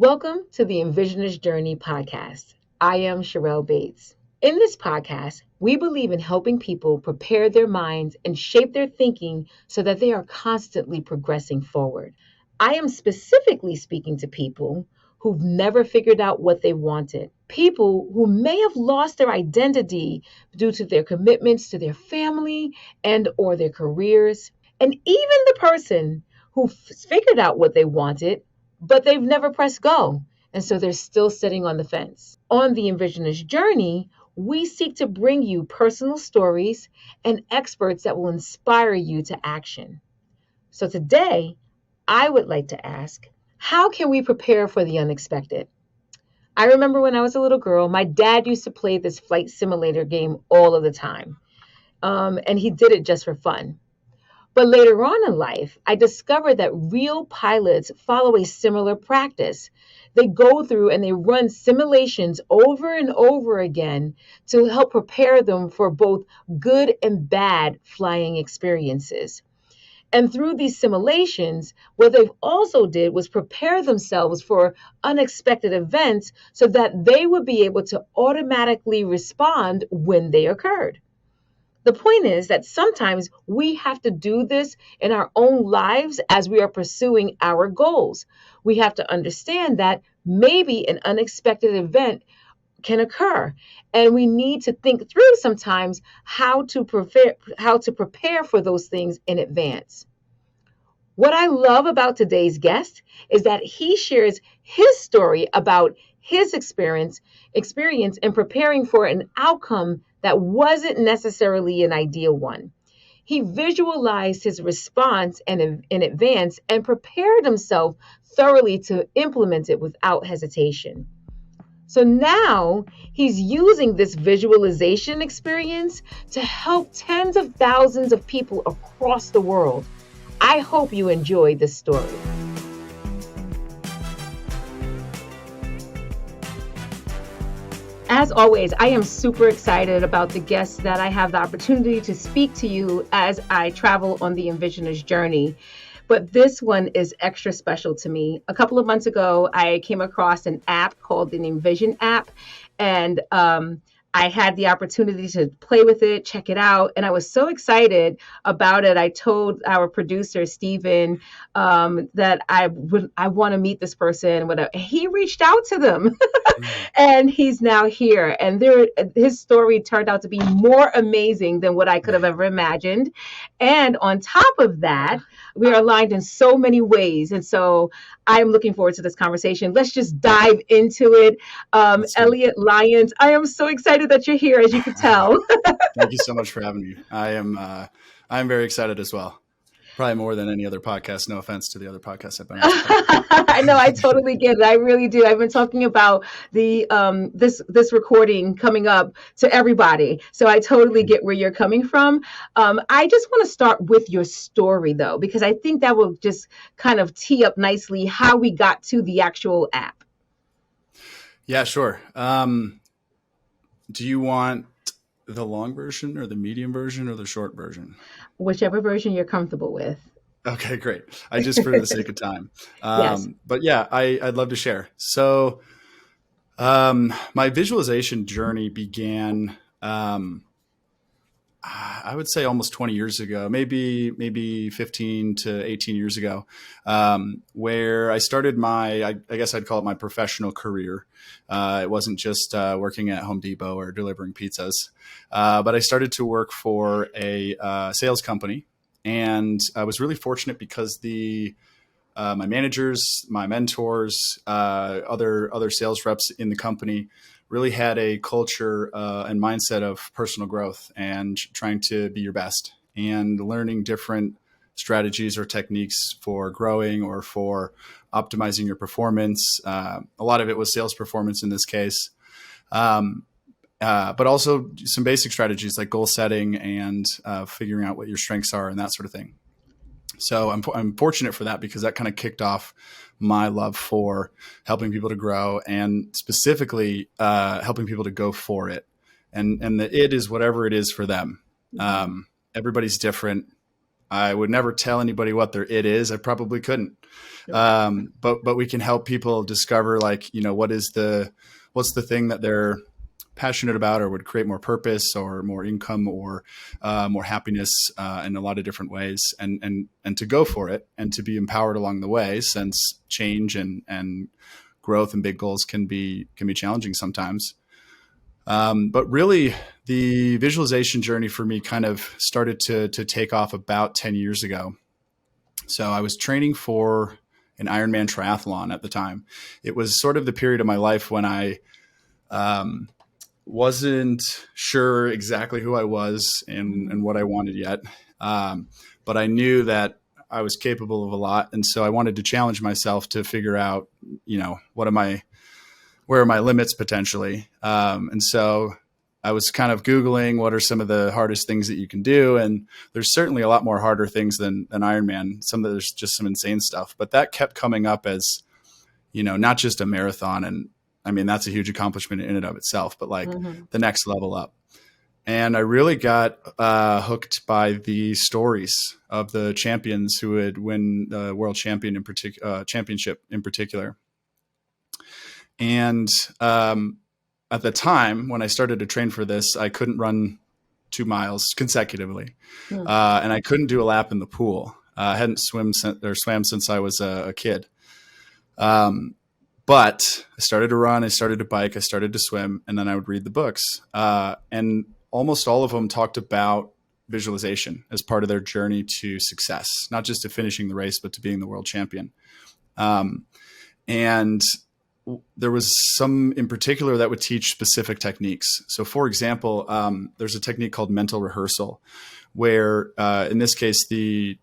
Welcome to the Envisioner's Journey podcast. I am Sherelle Bates. In this podcast, we believe in helping people prepare their minds and shape their thinking so that they are constantly progressing forward. I am specifically speaking to people who've never figured out what they wanted, people who may have lost their identity due to their commitments to their family and or their careers, and even the person who figured out what they wanted but they've never pressed go. And so they're still sitting on the fence. On the Envisioner's Journey, we seek to bring you personal stories and experts that will inspire you to action. So today, I would like to ask, how can we prepare for the unexpected? I remember when I was a little girl, my dad used to play this flight simulator game all of the time. And he did it just for fun. But later on in life, I discovered that real pilots follow a similar practice. They go through and they run simulations over and over again to help prepare them for both good and bad flying experiences. And through these simulations, what they've also did was prepare themselves for unexpected events so that they would be able to automatically respond when they occurred. The point is that sometimes we have to do this in our own lives as we are pursuing our goals. We have to understand that maybe an unexpected event can occur, and we need to think through sometimes how to prepare for those things in advance. What I love about today's guest is that he shares his story about his experience in preparing for an outcome that wasn't necessarily an ideal one. He visualized his response in advance and prepared himself thoroughly to implement it without hesitation. So now he's using this visualization experience to help tens of thousands of people across the world. I hope you enjoy this story. As always, I am super excited about the guests that I have the opportunity to speak to you as I travel on the Envisioner's Journey. But this one is extra special to me. A couple of months ago, I came across an app called the Envision app, and I had the opportunity to play with it, check it out, and I was so excited about it. I told our producer, Steven, that I want to meet this person. Whatever. He reached out to them, and he's now here. And his story turned out to be more amazing than what I could have ever imagined. And on top of that, we are aligned in so many ways. And so I'm looking forward to this conversation. Let's just dive into it. Elliot Lyons, I am so excited that you're here, as you can tell. Thank you so much for having me. I'm very excited as well. Probably more than any other podcast. No offense to the other podcasts I've been on. I know, I totally get it. I really do. I've been talking about the this recording coming up to everybody. So I totally get where you're coming from. I just want to start with your story though, because I think that will just kind of tee up nicely how we got to the actual app. Yeah, sure. Do you want the long version or the medium version or the short version? Whichever version you're comfortable with. Okay, great. I just for the sake of time. Yes. But yeah, I'd love to share. So my visualization journey began, I would say almost 20 years ago, maybe 15 to 18 years ago, where I started I guess I'd call it my professional career. It wasn't just working at Home Depot or delivering pizzas, but I started to work for a sales company. And I was really fortunate because my managers, my mentors, other sales reps in the company really had a culture and mindset of personal growth and trying to be your best and learning different strategies or techniques for growing or for optimizing your performance. A lot of it was sales performance in this case. But also some basic strategies like goal setting and figuring out what your strengths are and that sort of thing. So I'm fortunate for that because that kind of kicked off my love for helping people to grow and specifically helping people to go for it. And the it is whatever it is for them. Everybody's different. I would never tell anybody what their it is. I probably couldn't. But we can help people discover, like, what's the thing that they're passionate about, or would create more purpose or more income or more happiness in a lot of different ways, and to go for it and to be empowered along the way, since change and growth and big goals can be challenging sometimes. But really, the visualization journey for me kind of started to take off about 10 years ago. So I was training for an Ironman triathlon at the time. It was sort of the period of my life when I wasn't sure exactly who I was and what I wanted yet. But I knew that I was capable of a lot. And so I wanted to challenge myself to figure out, where are my limits potentially? And so I was kind of Googling what are some of the hardest things that you can do. And there's certainly a lot more harder things than Ironman. There's just some insane stuff, but that kept coming up as, not just a marathon. And I mean, that's a huge accomplishment in and of itself, but like the next level up. And I really got hooked by the stories of the champions who would win the world championship in particular. And at the time when I started to train for this, I couldn't run 2 miles consecutively, and I couldn't do a lap in the pool. I hadn't swam since I was a kid. But I started to run, I started to bike, I started to swim, and then I would read the books. And almost all of them talked about visualization as part of their journey to success, not just to finishing the race, but to being the world champion. And there was some in particular that would teach specific techniques. So for example, there's a technique called mental rehearsal, where in this case, the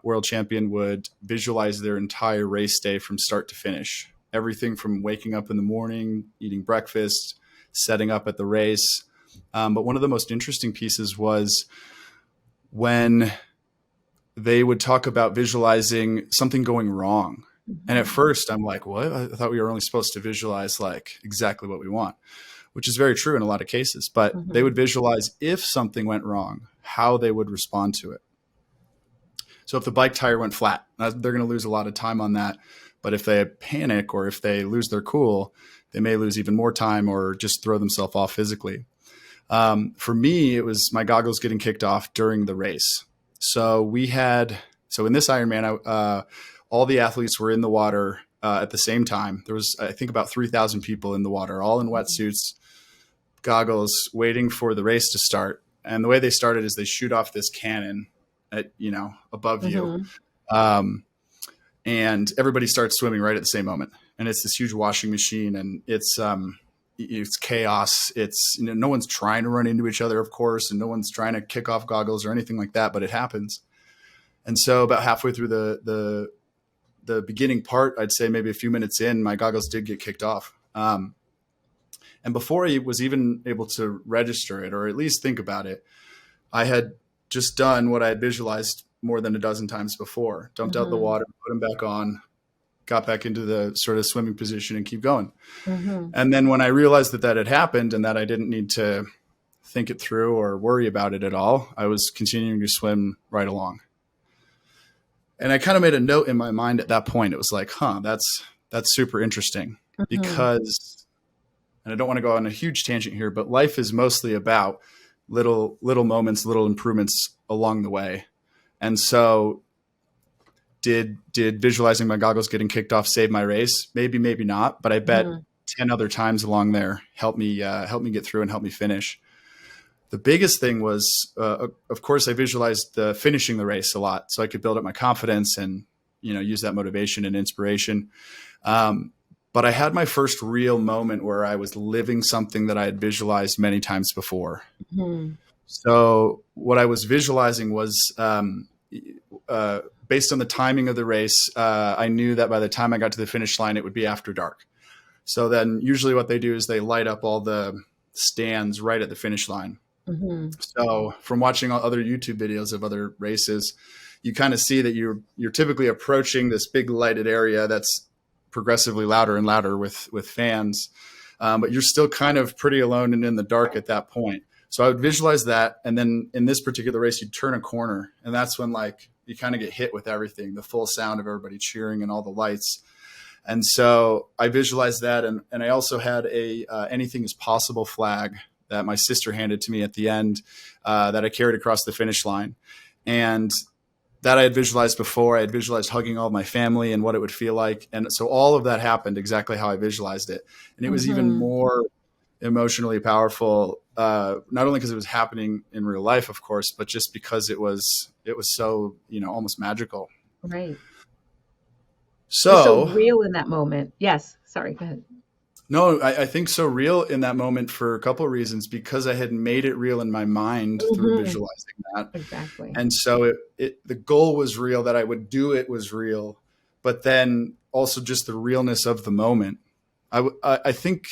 world champion would visualize their entire race day from start to finish. Everything from waking up in the morning, eating breakfast, setting up at the race. But one of the most interesting pieces was when they would talk about visualizing something going wrong. And at first I'm like, what? I thought we were only supposed to visualize like exactly what we want, which is very true in a lot of cases. But they would visualize if something went wrong, how they would respond to it. So if the bike tire went flat, they're going to lose a lot of time on that. But if they panic or if they lose their cool, they may lose even more time or just throw themselves off physically. For me, it was my goggles getting kicked off during the race. So in this Ironman, all the athletes were in the water at the same time. There was, I think, about 3,000 people in the water, all in wetsuits, goggles, waiting for the race to start. And the way they started is they shoot off this cannon at, above you. And everybody starts swimming right at the same moment. And it's this huge washing machine, and it's chaos. It's, no one's trying to run into each other, of course, and no one's trying to kick off goggles or anything like that, but it happens. And so about halfway through the beginning part, I'd say maybe a few minutes in, my goggles did get kicked off. And before I was even able to register it, or at least think about it, I had just done what I had visualized more than a dozen times before. Dumped out the water, put them back on, got back into the sort of swimming position and keep going. And then when I realized that had happened and that I didn't need to think it through or worry about it at all, I was continuing to swim right along. And I kind of made a note in my mind at that point. It was like, that's super interesting because, and I don't want to go on a huge tangent here, but life is mostly about little moments, little improvements along the way. And so did visualizing my goggles getting kicked off save my race? Maybe, maybe not, but I bet 10 other times along there helped me get through and help me finish. The biggest thing was, of course, I visualized finishing the race a lot, so I could build up my confidence and use that motivation and inspiration. But I had my first real moment where I was living something that I had visualized many times before. So what I was visualizing was based on the timing of the race. I knew that by the time I got to the finish line, it would be after dark. So then usually what they do is they light up all the stands right at the finish line. So from watching other YouTube videos of other races, you kind of see that you're typically approaching this big lighted area that's progressively louder and louder with fans, but you're still kind of pretty alone and in the dark at that point. So I would visualize that. And then in this particular race, you'd turn a corner, and that's when like you kind of get hit with everything, the full sound of everybody cheering and all the lights. And so I visualized that. And I also had a anything is possible flag that my sister handed to me at the end that I carried across the finish line. And that I had visualized before. I had visualized hugging all of my family and what it would feel like. And so all of that happened exactly how I visualized it. And it was even more emotionally powerful, not only because it was happening in real life, of course, but just because it was so, almost magical. Right. So real in that moment. Yes. Sorry, go ahead. No, I think so real in that moment for a couple of reasons, because I had made it real in my mind through visualizing that. Exactly. And so the goal was real, that I would do it was real, but then also just the realness of the moment. I think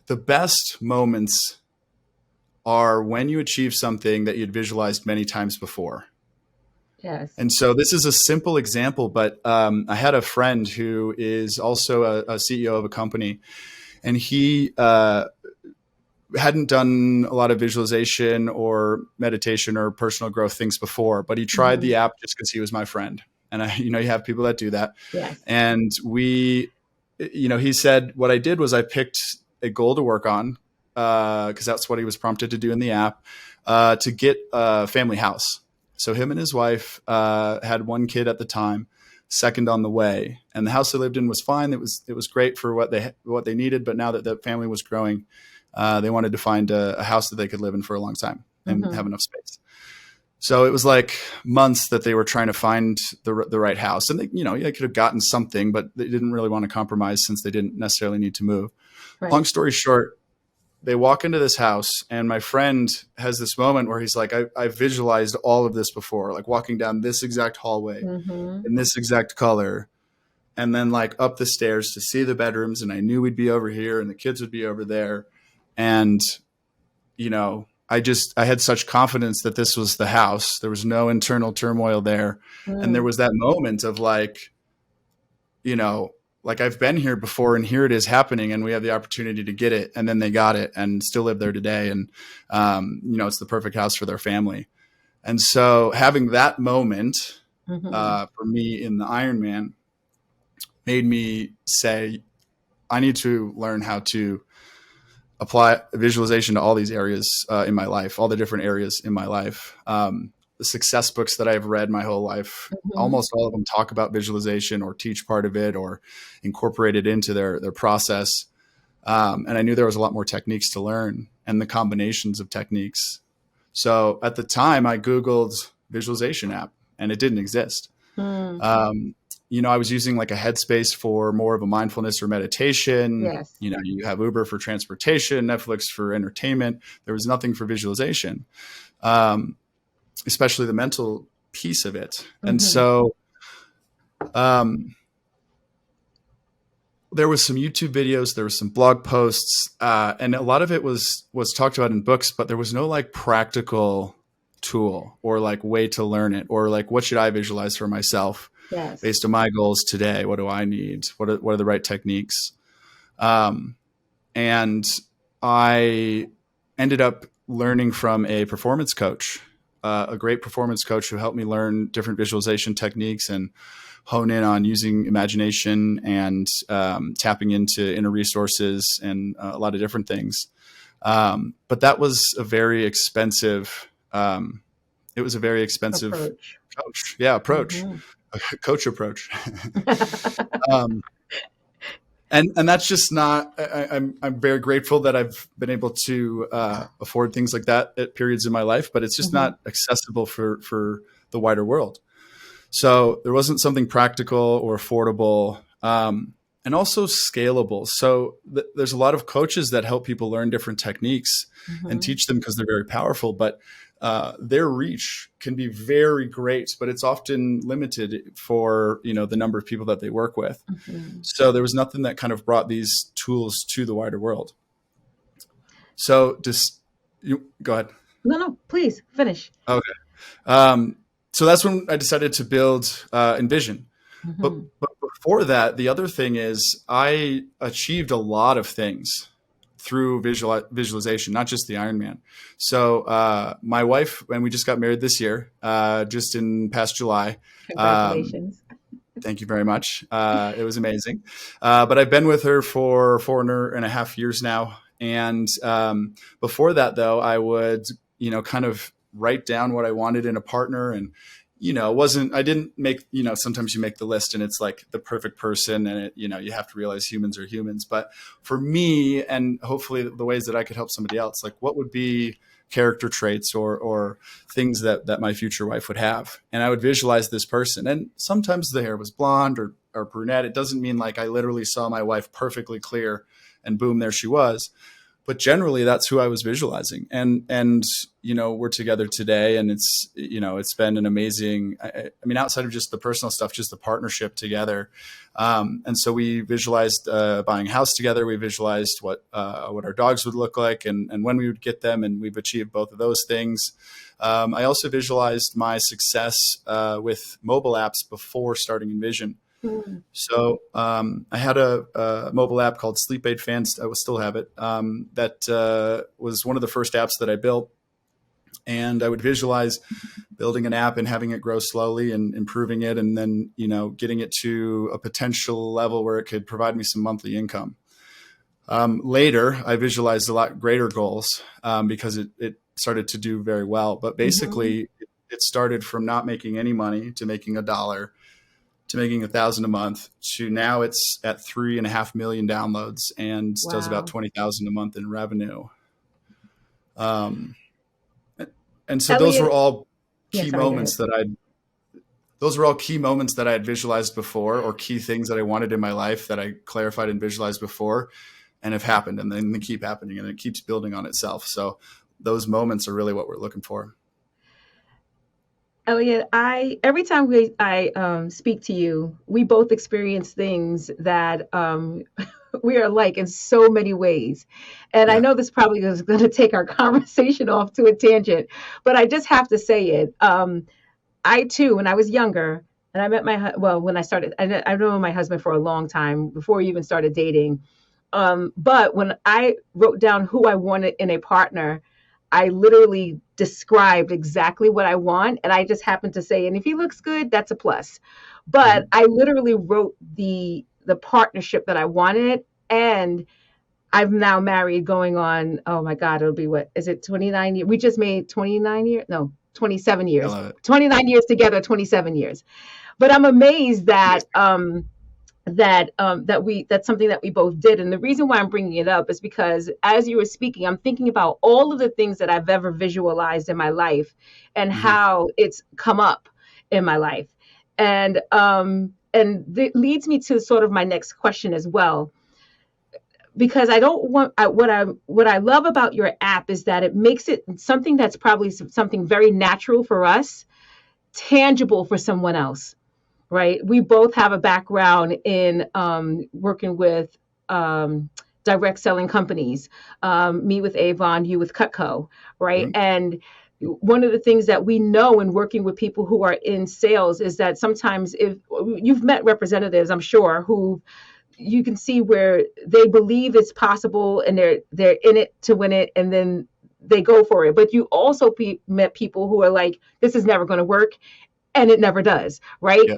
the best moments are when you achieve something that you'd visualized many times before. Yes. And so this is a simple example, but I had a friend who is also a CEO of a company, and he hadn't done a lot of visualization or meditation or personal growth things before, but he tried the app just because he was my friend. And you have people that do that. Yes. And he said, what I did was I picked a goal to work on, because that's what he was prompted to do in the app, to get a family house. So him and his wife had one kid at the time, second on the way, and the house they lived in was fine. It was great for what they needed. But now that the family was growing, they wanted to find a house that they could live in for a long time and have enough space. So it was like months that they were trying to find the right house, and they could have gotten something, but they didn't really want to compromise since they didn't necessarily need to move. Right. Long story short, they walk into this house, and my friend has this moment where he's like, I visualized all of this before, like walking down this exact hallway in this exact color, and then like up the stairs to see the bedrooms. And I knew we'd be over here and the kids would be over there. And, I had such confidence that this was the house. There was no internal turmoil there. And there was that moment of like, like I've been here before, and here it is happening, and we have the opportunity to get it. And then they got it and still live there today. And, it's the perfect house for their family. And so having that moment for me in the Ironman made me say, I need to learn how to apply visualization to all these areas in my life, all the different areas in my life. The success books that I've read my whole life, almost all of them talk about visualization or teach part of it or incorporate it into their process. And I knew there was a lot more techniques to learn and the combinations of techniques. So at the time I Googled visualization app, and it didn't exist. I was using like a Headspace for more of a mindfulness or meditation. Yes. You have Uber for transportation, Netflix for entertainment. There was nothing for visualization. Especially the mental piece of it. And so there was some YouTube videos, there was some blog posts, and a lot of it was talked about in books, but there was no like practical tool or like way to learn it, or like what should I visualize for myself based on my goals today? What do I need? What are the right techniques? And I ended up learning from a performance coach, a great performance coach who helped me learn different visualization techniques and hone in on using imagination and tapping into inner resources and a lot of different things. But that was a very expensive, approach. Coach. Yeah. Approach, a coach approach. And that's just not, I'm very grateful that I've been able to afford things like that at periods in my life, but it's just not accessible for the wider world. So there wasn't something practical or affordable, and also scalable. So there's a lot of coaches that help people learn different techniques and teach them because they're very powerful, but their reach can be very great, but it's often limited for, the number of people that they work with. So there was nothing that kind of brought these tools to the wider world. So go ahead. No, please finish. Okay. So that's when I decided to build Envision. But before that, the other thing is I achieved a lot of things through visualization, not just the Ironman. So my wife, and we just got married this year, just in past July. Congratulations. Thank you very much. It was amazing. But I've been with her for 4.5 years now. And before that, though, I would, kind of write down what I wanted in a partner. And, I didn't make, sometimes you make the list and it's like the perfect person and it, you have to realize humans are humans. But for me, and hopefully the ways that I could help somebody else, like what would be character traits or things that my future wife would have. And I would visualize this person. And sometimes the hair was blonde or brunette. It doesn't mean like I literally saw my wife perfectly clear and boom, there she was. But generally that's who I was visualizing. And we're together today and it's been an amazing, outside of just the personal stuff, just the partnership together. And so we visualized buying a house together. We visualized what our dogs would look like and when we would get them. And we've achieved both of those things. I also visualized my success with mobile apps before starting Envision. So I had a mobile app called Sleep Aid Fan. I will still have it. That was one of the first apps that I built. And I would visualize building an app and having it grow slowly and improving it. And then, getting it to a potential level where it could provide me some monthly income. Later, I visualized a lot greater goals because it started to do very well. But basically, it started from not making any money to making $1 to making $1,000 a month to now it's at 3.5 million downloads and does about 20,000 a month in revenue. And so Elliot, those were all key moments that I had visualized before, or key things that I wanted in my life that I clarified and visualized before and have happened, and then they keep happening and it keeps building on itself. So those moments are really what we're looking for. Elliot, every time I speak to you, we both experience things that we are alike in so many ways. And I know this probably is going to take our conversation off to a tangent, but I just have to say it. I too, when I was younger, and I met when I started, I've known my husband for a long time before we even started dating. But when I wrote down who I wanted in a partner, I literally described exactly what I want. And I just happened to say, and if he looks good, that's a plus. But I literally wrote the partnership that I wanted. And I'm now married going on, oh my God, it'll be what? Is it 29 years? We just made 29 years? No, 27 years. 29 years together, 27 years. But I'm amazed that that's something that we both did. And the reason why I'm bringing it up is because as you were speaking, I'm thinking about all of the things that I've ever visualized in my life and how it's come up in my life. And it leads me to sort of my next question as well, because I don't want, what I love about your app is that it makes it something that's probably something very natural for us, tangible for someone else. Right. We both have a background in working with direct selling companies, me with Avon, you with Cutco. Right. And one of the things that we know in working with people who are in sales is that sometimes if you've met representatives, I'm sure, who you can see where they believe it's possible and they're in it to win it. And then they go for it. But you also met people who are like, this is never going to work. And it never does. Right. Yeah.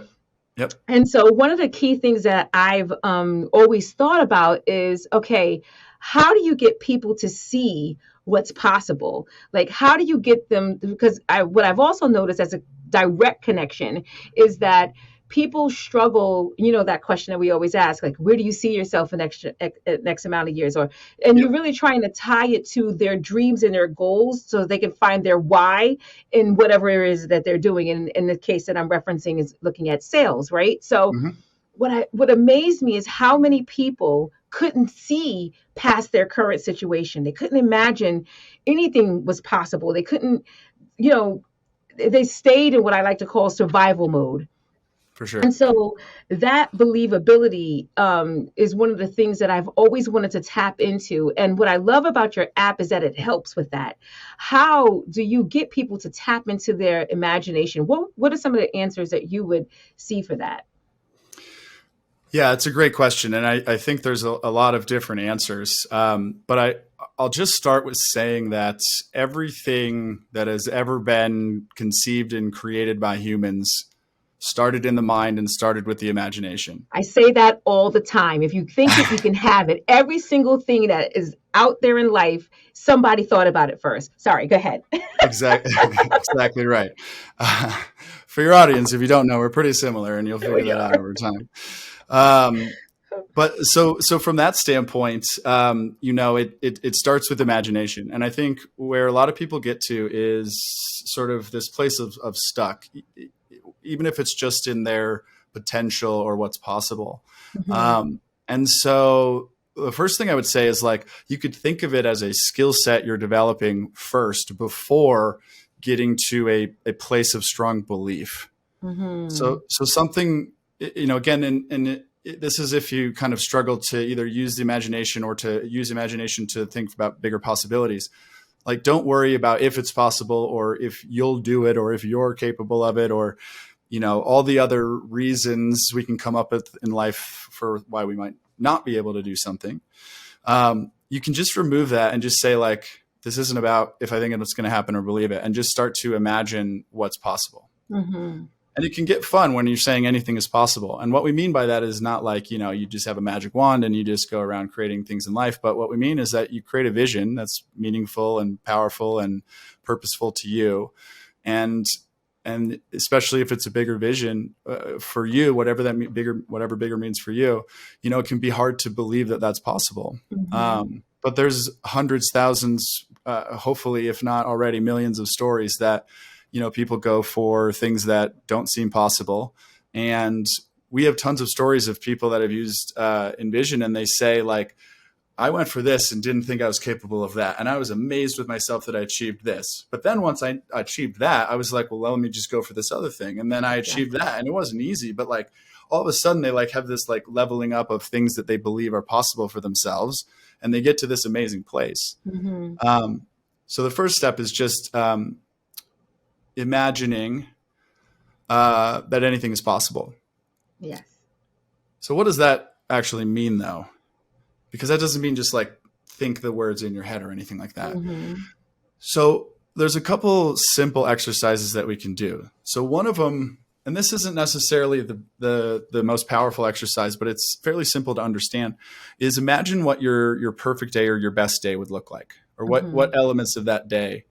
Yep. And so one of the key things that I've always thought about is, okay, how do you get people to see what's possible? Like, how do you get them? Because what I've also noticed as a direct connection is that people struggle, that question that we always ask, like, where do you see yourself in next amount of years? And you're really trying to tie it to their dreams and their goals so they can find their why in whatever it is that they're doing. And in the case that I'm referencing is looking at sales, right? So what amazed me is how many people couldn't see past their current situation. They couldn't imagine anything was possible. They couldn't, they stayed in what I like to call survival mode. For sure. And so that believability is one of the things that I've always wanted to tap into. And what I love about your app is that it helps with that. How do you get people to tap into their imagination? What are some of the answers that you would see for that? Yeah, it's a great question. And I think there's a lot of different answers. I'll just start with saying that everything that has ever been conceived and created by humans started in the mind and started with the imagination. I say that all the time. If you think it, you can have it. Every single thing that is out there in life, somebody thought about it first. Sorry, go ahead. Exactly, exactly right. For your audience, if you don't know, we're pretty similar, and you'll figure that out over time. Um, but from that standpoint, it starts with imagination, and I think where a lot of people get to is sort of this place of stuck, even if it's just in their potential or what's possible. And so the first thing I would say is like, you could think of it as a skill set you're developing first before getting to a place of strong belief. So something, again, this is if you kind of struggle to either use the imagination or to use imagination to think about bigger possibilities. Like, don't worry about if it's possible or if you'll do it or if you're capable of it or, all the other reasons we can come up with in life for why we might not be able to do something. You can just remove that and just say, like, this isn't about if I think it's going to happen or believe it, and just start to imagine what's possible. And it can get fun when you're saying anything is possible. And what we mean by that is not like, you just have a magic wand and you just go around creating things in life. But what we mean is that you create a vision that's meaningful and powerful and purposeful to you. And especially if it's a bigger vision for you, whatever bigger means for you, it can be hard to believe that that's possible. But there's hundreds, thousands, hopefully, if not already millions of stories that, people go for things that don't seem possible. And we have tons of stories of people that have used Envision, and they say, like, I went for this and didn't think I was capable of that. And I was amazed with myself that I achieved this. But then once I achieved that, I was like, well, let me just go for this other thing. And then I achieved that, and it wasn't easy, but like all of a sudden they like have this like leveling up of things that they believe are possible for themselves. And they get to this amazing place. So the first step is just imagining that anything is possible. Yes. So what does that actually mean, though? Because that doesn't mean just like think the words in your head or anything like that. So there's a couple simple exercises that we can do. So one of them, and this isn't necessarily the most powerful exercise, but it's fairly simple to understand, is imagine what your perfect day or your best day would look like, or what elements of that day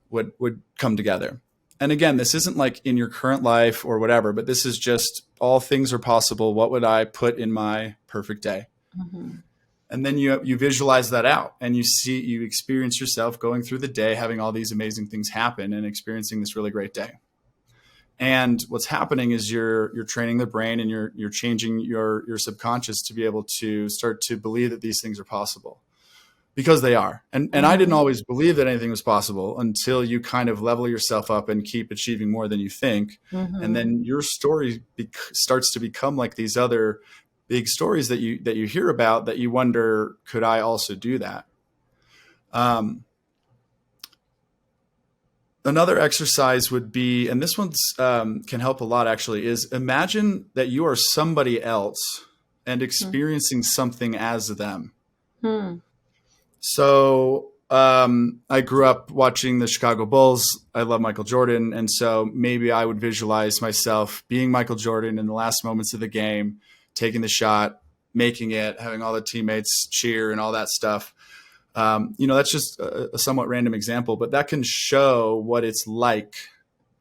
would come together. And again, this isn't like in your current life or whatever, but this is just all things are possible. What would I put in my perfect day? And then you visualize that out, and you experience yourself going through the day, having all these amazing things happen and experiencing this really great day. And what's happening is you're training the brain, and you're changing your subconscious to be able to start to believe that these things are possible, because they are. And I didn't always believe that anything was possible until you kind of level yourself up and keep achieving more than you think. And then your story starts to become like these other big stories that you hear about, that you wonder, could I also do that? Another exercise would be, and this one's can help a lot actually, is imagine that you are somebody else and experiencing something as them. So I grew up watching the Chicago Bulls. I love Michael Jordan. And so maybe I would visualize myself being Michael Jordan in the last moments of the game, taking the shot, making it, having all the teammates cheer and all that stuff. That's just a somewhat random example, but that can show what it's like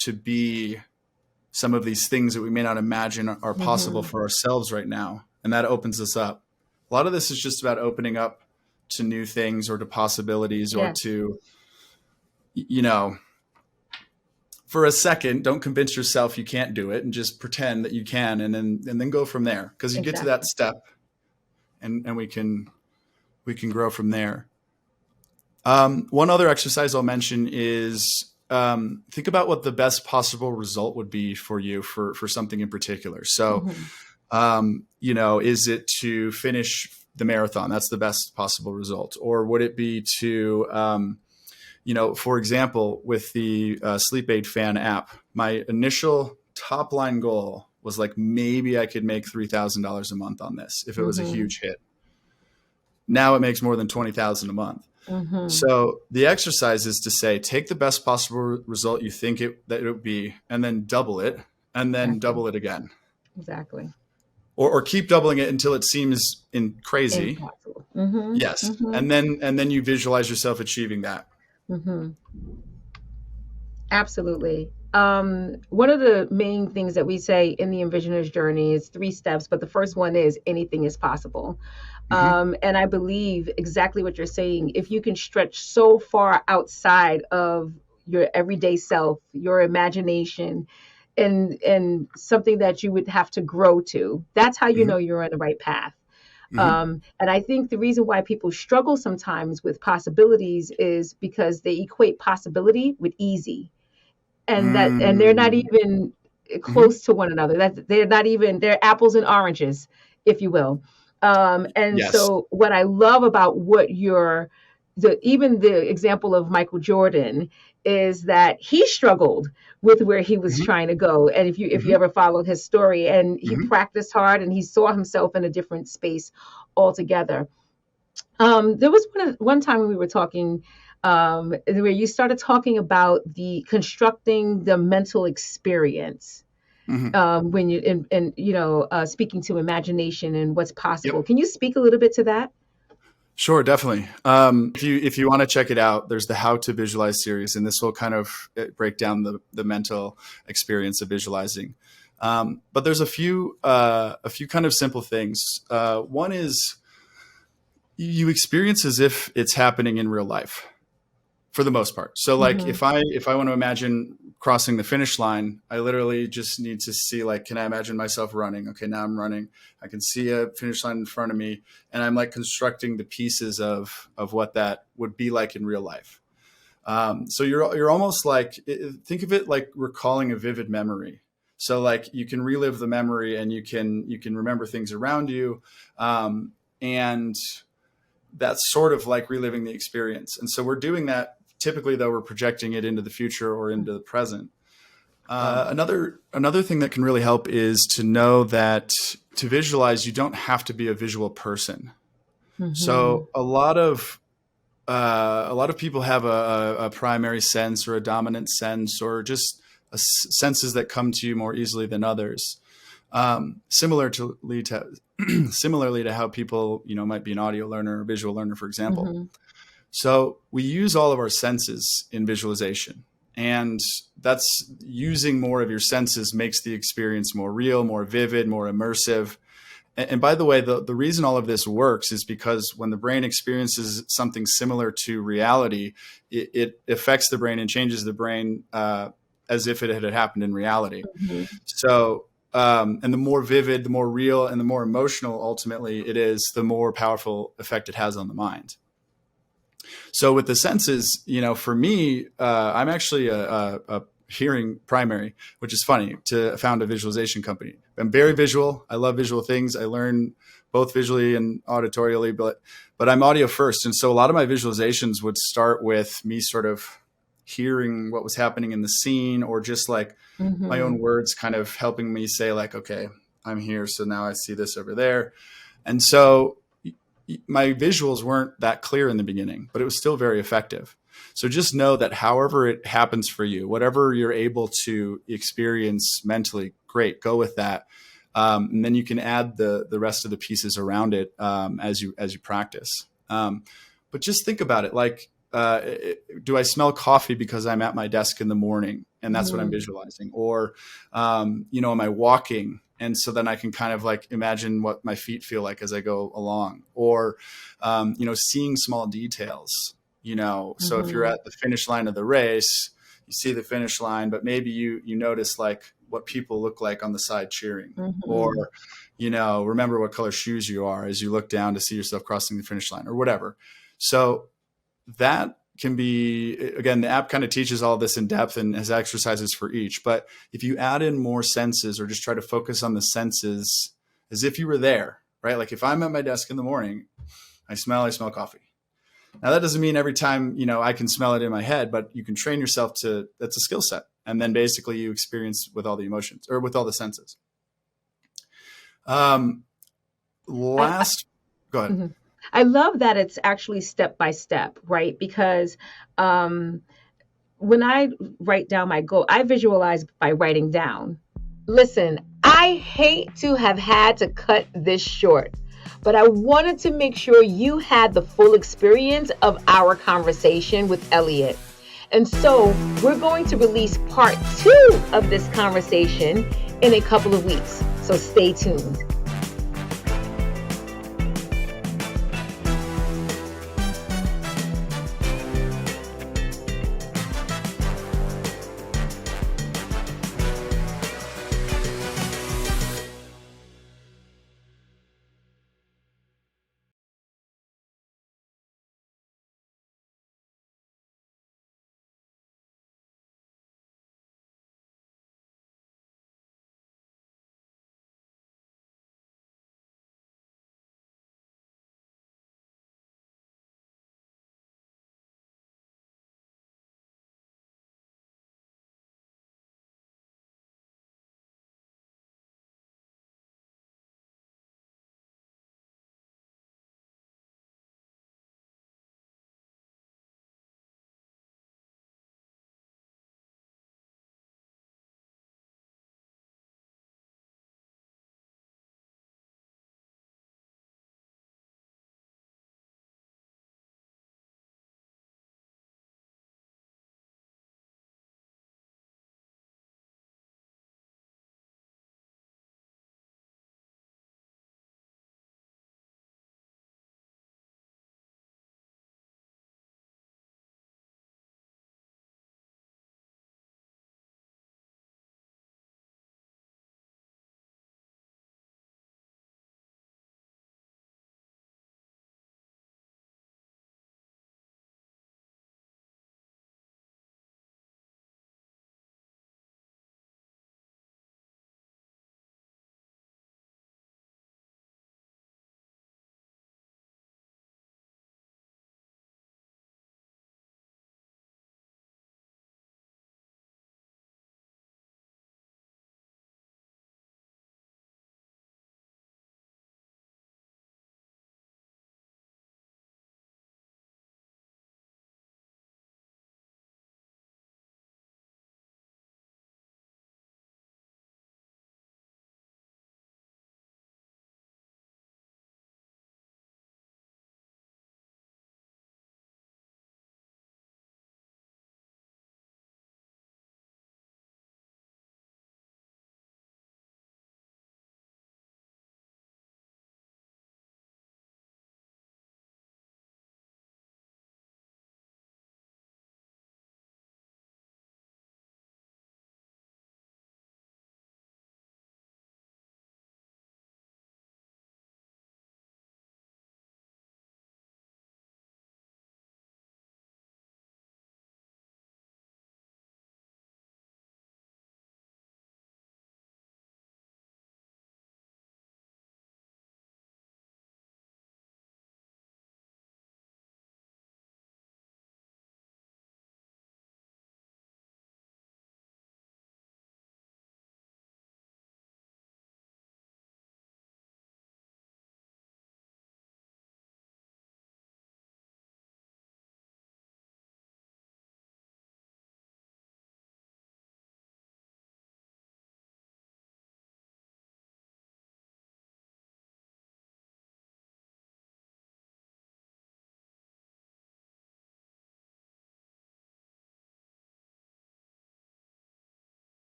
to be some of these things that we may not imagine are possible for ourselves right now. And that opens us up. A lot of this is just about opening up to new things or to possibilities or to, for a second, don't convince yourself you can't do it, and just pretend that you can, and then go from there. Because you get to that step and we can grow from there. One other exercise I'll mention is think about what the best possible result would be for you for something in particular. So, is it to finish the marathon? That's the best possible result. Or would it be to, for example, with the Sleep Aid Fan app, my initial top line goal was like, maybe I could make $3,000 a month on this if it was a Mm-hmm. huge hit. Now it makes more than 20,000 a month. Mm-hmm. So the exercise is to say, take the best possible result you think that it would be, and then double it, and then Exactly. double it again, Exactly. or keep doubling it until it seems crazy. Impossible. Mm-hmm. Yes, Mm-hmm. and then you visualize yourself achieving that. Mm-hmm. Absolutely. One of the main things that we say in the Envisioner's journey is 3 steps, but the first one is anything is possible. Hmm. And I believe exactly what you're saying. If you can stretch so far outside of your everyday self, your imagination, and something that you would have to grow to, that's how you Hmm. know you're on the right path. Hmm. And I think the reason why people struggle sometimes with possibilities is because they equate possibility with easy, and they're not Mm. even Hmm. close to one another. That they're not even, they're apples and oranges, if you will. And Yes. so what I love about what you're, even the example of Michael Jordan is that he struggled with where he was Hmm. trying to go. And if you Hmm. ever followed his story, and he Hmm. practiced hard and he saw himself in a different space altogether. There was one time when we were talking, where you started talking about the constructing the mental experience, Hmm. when you and speaking to imagination and what's possible. Yep. Can you speak a little bit to that? Sure, definitely. If you want to check it out, there's the How to Visualize series, and this will kind of break down the mental experience of visualizing. But there's a few kind of simple things. One is you experience as if it's happening in real life for the most part. So like Mm-hmm. if I want to imagine crossing the finish line, I literally just need to see, like, can I imagine myself running? Okay, now I'm running. I can see a finish line in front of me, and I'm like constructing the pieces of what that would be like in real life. So you're almost like, think of it like recalling a vivid memory. So like you can relive the memory, and you can remember things around you, and that's sort of like reliving the experience. And so we're doing that. Typically, though, we're projecting it into the future or into the present. Wow. Another thing that can really help is to know that to visualize, you don't have to be a visual person. Mm-hmm. So a lot of people have a primary sense or a dominant sense, or just senses that come to you more easily than others. Similarly to how people, might be an audio learner or visual learner, for example. Mm-hmm. So we use all of our senses in visualization, and that's using more of your senses makes the experience more real, more vivid, more immersive. And by the way, the reason all of this works is because when the brain experiences something similar to reality, it affects the brain and changes the brain, as if it had happened in reality. Mm-hmm. So, and the more vivid, the more real, and the more emotional ultimately it is, the more powerful effect it has on the mind. So with the senses, for me, I'm actually a hearing primary, which is funny, to found a visualization company. I'm very visual. I love visual things. I learn both visually and auditorially, but I'm audio first. And so a lot of my visualizations would start with me sort of hearing what was happening in the scene, or just like my Mm-hmm. own words kind of helping me say, like, okay, I'm here. So now I see this over there. And so my visuals weren't that clear in the beginning, but it was still very effective. So just know that however it happens for you, whatever you're able to experience mentally, great, go with that. And then you can add the rest of the pieces around it, as you practice. But just think about it, like, do I smell coffee because I'm at my desk in the morning and that's what I'm Mm-hmm. visualizing? Or, am I walking? And so then I can kind of like imagine what my feet feel like as I go along, or, seeing small details, so if you're Mm-hmm. at the finish line of the race, you see the finish line, but maybe you notice like what people look like on the side cheering, or, Mm-hmm. remember what color shoes you are as you look down to see yourself crossing the finish line, or whatever. So that can be, again, the app kind of teaches all this in depth and has exercises for each. But if you add in more senses, or just try to focus on the senses as if you were there, right? Like if I'm at my desk in the morning, I smell coffee. Now that doesn't mean every time, I can smell it in my head, but you can train yourself to, that's a skill set. And then basically you experience with all the emotions, or with all the senses. Last, go ahead. Mhm. I love that it's actually step by step, right? Because when I write down my goal, I visualize by writing down. Listen, I hate to have had to cut this short, but I wanted to make sure you had the full experience of our conversation with Elliot. And so we're going to release part 2 of this conversation in a couple of weeks. So stay tuned.